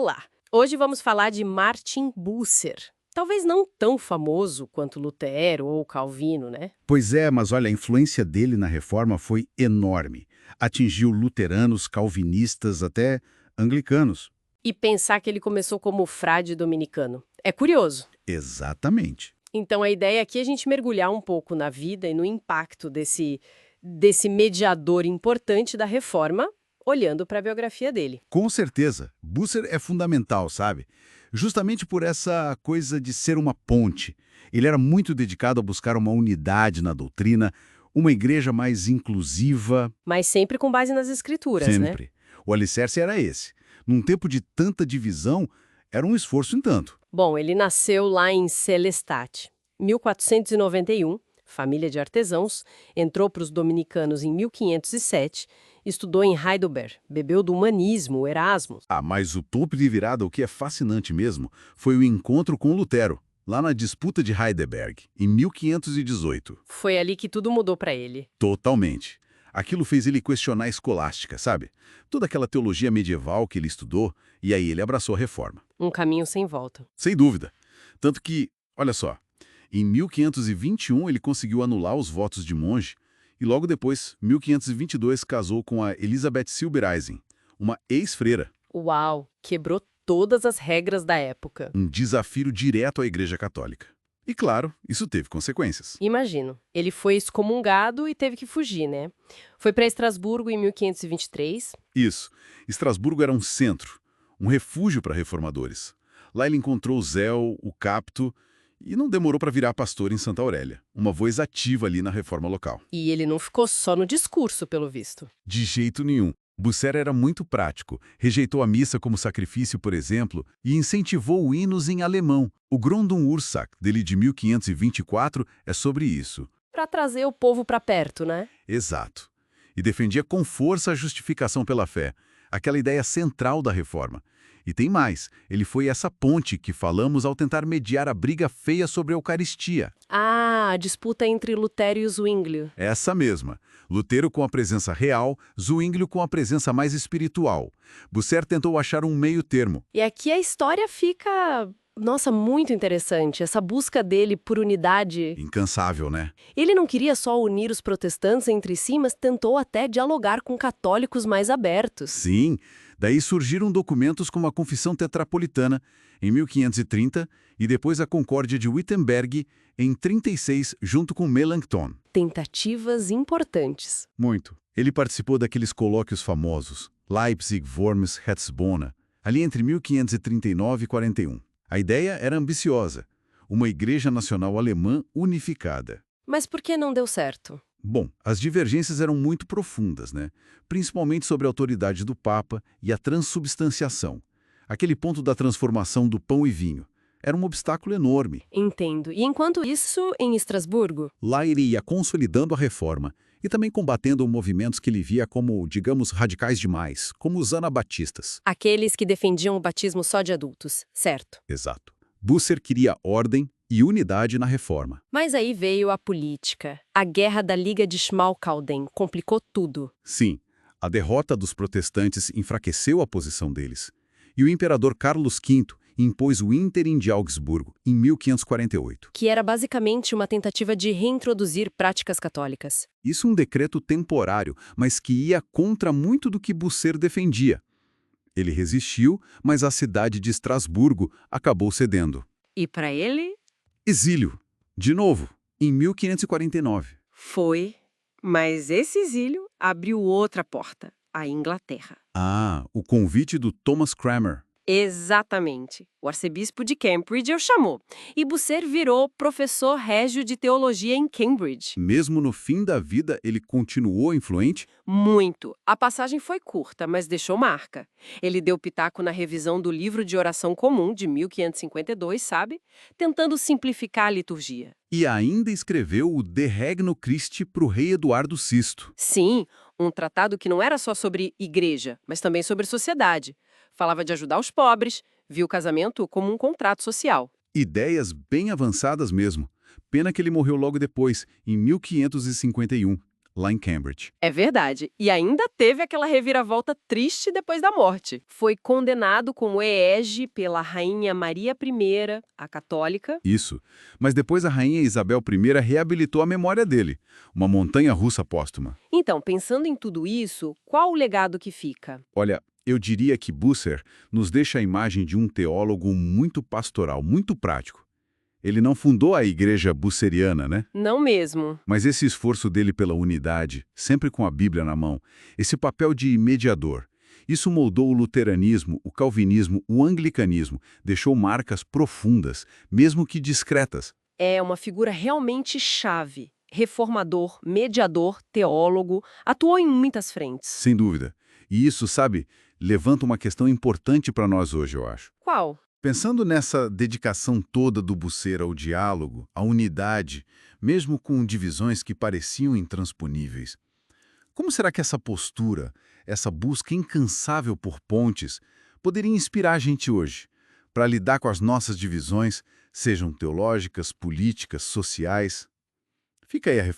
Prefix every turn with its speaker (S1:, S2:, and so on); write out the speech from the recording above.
S1: Olá! Hoje vamos falar de Martin Bucer. Talvez não tão famoso quanto Lutero ou Calvino, né?
S2: Pois é, mas olha, a influência dele na reforma foi enorme. Atingiu luteranos, calvinistas, até anglicanos.
S1: E pensar que ele começou como frade dominicano. É curioso.
S2: Exatamente.
S1: Então a ideia aqui é a gente mergulhar um pouco na vida e no impacto desse mediador importante da reforma, olhando para a biografia dele.
S2: Com certeza, Bucer é fundamental, sabe? Justamente por essa coisa de ser uma ponte. Ele era muito dedicado a buscar uma unidade na doutrina, uma igreja mais inclusiva,
S1: Mas sempre com base nas escrituras, né?
S2: sempre. O alicerce era esse. Num tempo de tanta divisão, era um esforço em tanto.
S1: Bom, ele nasceu lá em Sélestat, 1491, família de artesãos, entrou para os dominicanos em 1507, estudou em Heidelberg, bebeu do humanismo, Erasmo.
S2: Ah, mas o topo de virada, o que é fascinante mesmo, foi o encontro com Lutero, lá na disputa de Heidelberg, em 1518.
S1: Foi ali que tudo mudou para ele.
S2: Totalmente. Aquilo fez ele questionar a escolástica, sabe? Toda aquela teologia medieval que ele estudou, e aí ele abraçou a reforma.
S1: Um caminho sem volta.
S2: Sem dúvida. Tanto que, olha só, em 1521 ele conseguiu anular os votos de monge e logo depois, 1522, casou com a Elisabeth Silbereisen, uma ex-freira.
S1: Uau, quebrou todas as regras da época.
S2: Um desafio direto à Igreja Católica. E claro, isso teve consequências.
S1: Imagino, ele foi excomungado e teve que fugir, né? Foi para Estrasburgo em 1523.
S2: Isso. Estrasburgo era um centro, um refúgio para reformadores. Lá ele encontrou Zéu, o Capto, e não demorou para virar pastor em Santa Aurélia, uma voz ativa ali na reforma local.
S1: E ele não ficou só no discurso, pelo visto.
S2: De jeito nenhum. Bucer era muito prático, rejeitou a missa como sacrifício, por exemplo, e incentivou hinos em alemão. O Gründung Ursache, dele de 1524, é sobre isso.
S1: Para trazer o povo para perto, né?
S2: Exato. E defendia com força a justificação pela fé, aquela ideia central da reforma. E tem mais, ele foi essa ponte que falamos ao tentar mediar a briga feia sobre a Eucaristia.
S1: Ah, a disputa entre Lutero e Zwinglio.
S2: Essa mesma. Lutero com a presença real, Zwinglio com a presença mais espiritual. Bucer tentou achar um meio termo.
S1: E aqui a história fica, nossa, muito interessante. Essa busca dele por unidade.
S2: Incansável, né?
S1: Ele não queria só unir os protestantes entre si, mas tentou até dialogar com católicos mais abertos.
S2: Sim, daí surgiram documentos como a Confissão Tetrapolitana, em 1530, e depois a Concórdia de Wittenberg, em 36, junto com Melanchthon.
S1: Tentativas importantes.
S2: Muito. Ele participou daqueles colóquios famosos, Leipzig, Worms, Ratisbona, ali entre 1539 e 41. A ideia era ambiciosa, uma igreja nacional alemã unificada.
S1: Mas por que não deu certo?
S2: Bom, as divergências eram muito profundas, né? Principalmente sobre a autoridade do Papa e a transubstanciação. Aquele ponto da transformação do pão e vinho. Era um obstáculo enorme.
S1: Entendo. E enquanto isso, em Estrasburgo?
S2: Lá ele ia consolidando a reforma e também combatendo movimentos que ele via como, digamos, radicais demais, como os anabatistas.
S1: Aqueles que defendiam o batismo só de adultos, certo?
S2: Exato. Bucer queria ordem e unidade na reforma.
S1: Mas aí veio a política. A guerra da Liga de Schmalkalden complicou tudo.
S2: Sim, a derrota dos protestantes enfraqueceu a posição deles. E o imperador Carlos V impôs o ínterim de Augsburgo, em 1548.
S1: Que era basicamente uma tentativa de reintroduzir práticas católicas.
S2: Isso um decreto temporário, mas que ia contra muito do que Bucer defendia. Ele resistiu, mas a cidade de Estrasburgo acabou cedendo.
S1: E para ele?
S2: Exílio. De novo, em 1549.
S1: Foi. Mas esse exílio abriu outra porta, a Inglaterra.
S2: Ah, o convite do Thomas Cranmer.
S1: Exatamente. O arcebispo de Cambridge o chamou. E Bucer virou professor régio de teologia em Cambridge.
S2: Mesmo no fim da vida, ele continuou influente?
S1: Muito. A passagem foi curta, mas deixou marca. Ele deu pitaco na revisão do livro de oração comum de 1552, sabe? Tentando simplificar a liturgia.
S2: E ainda escreveu o De Regno Christi para o rei Eduardo VI.
S1: Sim, um tratado que não era só sobre igreja, mas também sobre sociedade. Falava de ajudar os pobres, viu o casamento como um contrato social.
S2: Ideias bem avançadas mesmo. Pena que ele morreu logo depois, em 1551, lá em Cambridge.
S1: É verdade. E ainda teve aquela reviravolta triste depois da morte. Foi condenado como herege pela rainha Maria I, a católica.
S2: Isso. Mas depois a rainha Isabel I reabilitou a memória dele, uma montanha-russa póstuma.
S1: Então, pensando em tudo isso, qual o legado que fica?
S2: Olha, eu diria que Busser nos deixa a imagem de um teólogo muito pastoral, muito prático. Ele não fundou a igreja busseriana, né?
S1: Não mesmo.
S2: Mas esse esforço dele pela unidade, sempre com a Bíblia na mão, esse papel de mediador, isso moldou o luteranismo, o calvinismo, o anglicanismo, deixou marcas profundas, mesmo que discretas.
S1: É uma figura realmente chave. Reformador, mediador, teólogo, atuou em muitas frentes.
S2: Sem dúvida. E isso, sabe, levanta uma questão importante para nós hoje, eu acho.
S1: Qual?
S2: Pensando nessa dedicação toda do Busser ao diálogo, à unidade, mesmo com divisões que pareciam intransponíveis, como será que essa postura, essa busca incansável por pontes, poderia inspirar a gente hoje, para lidar com as nossas divisões, sejam teológicas, políticas, sociais? Fica aí a reflexão.